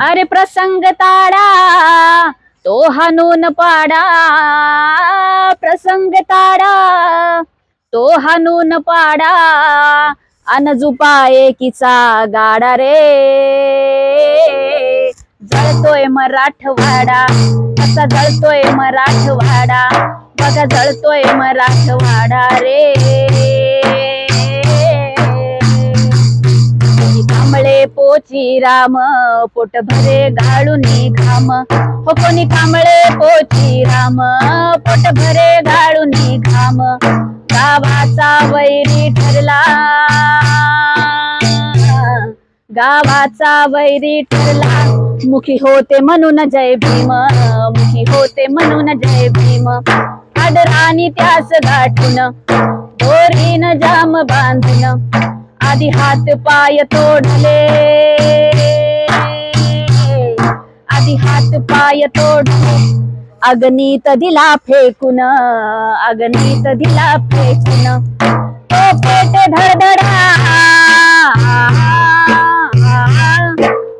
अरे प्रसंग ताडा तो हाणून पाडा, प्रसंग ताडा तो हाणून पाडा, अन जुपा एकीचा गाडा रे. जळतोय मराठवाडा, असा जळतोय मराठवाडा, बघा जळतोय मराठवाडा रे. कांबळे पोची राम, पोट भरे गाळूनी घाम, हो कोणी कांबळे पोची राम, पोट भरे गाळूनी घाम. गावाचा वैरी ठरला, गावाचा वैरी ठरला, मुखी होते म्हणून जय भीम, मुखी होते म्हणून जय भीम. आदरानी त्यास गाठून, दोरीन जाम बांधून, आधी हात पाय तोडले, आधी हात पाय तोडले, अग्नीत दिला फेकून, अग्नीत दिला फेकून. तो पेट धडधडा,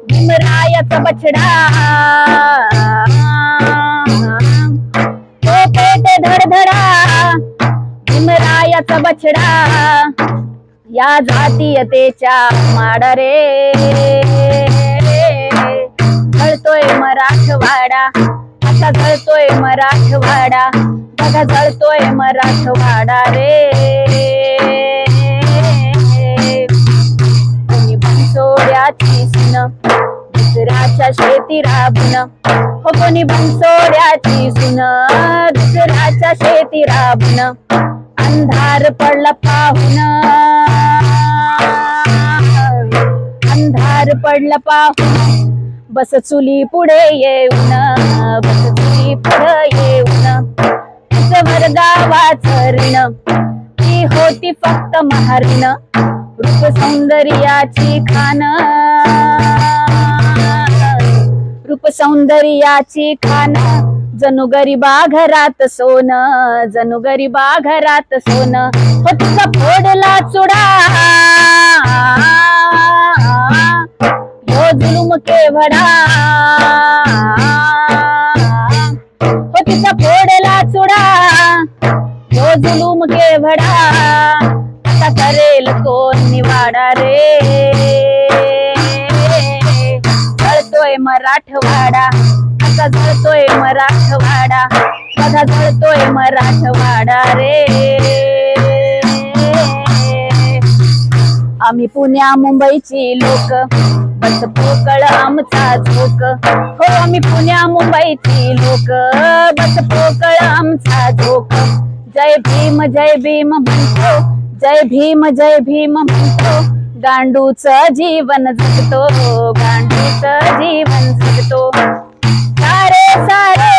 भीमरायाचा बछडा, तो पेट धडधडा, भीमरायाचा बछडा, या जातीयतेच्या माडा रे. जळतोय मराठवाडा, असा जळतोय मराठवाडा, बघा जळतोय मराठवाडा रे. कोणी बनसोड्याची सुन, दुसऱ्याच्या शेती राबून, हो कोणी बनसोड्याची सुन, दुसऱ्याच्या शेती राबून. अंधार पडला पाहून, अंधार पडला पाहून, बस चुली पुढे येऊन, बस चुली पुढे येऊन. तिच्यावर गावाचं ऋण, ती होती फक्त महाऋण, रूप सौंदर्याची खान, रूप सौंदर्याची खान. जणू गरीबा घरात सोन, जणू गरीबा घरात सोन, हो तुझा फोडला चुडा, हो जुलूम केवढा, हो तिचा फोडला चुडा, हो जुलूम केवढा. आता करेल कोण निवाडा रे. जळतोय मराठवाडा, असा जळतोय मराठवाडा, बघा जळतोय मराठवाडा रे. आम्ही पुण्या मुंबईची लोक, बस पोकळ आमचा झोक, हो आम्ही पुण्या मुंबईची लोक, बस पोकळ आमचा झोक. जय भीम म्हणतो, जय भीम म्हणतो, गांडूच जीवन जगतो, गांडूच जीवन जगतो. सारे सारे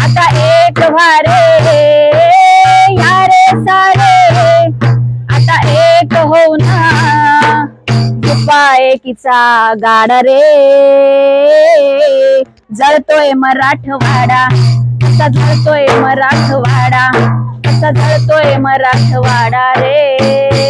आता एक वारे, यारे सारे आता एक होऊन, जुपा एकीचा गाडा रे. जळतोय मराठवाडा, असा जळतोय मराठवाडा, असा जळतोय मराठवाडा रे.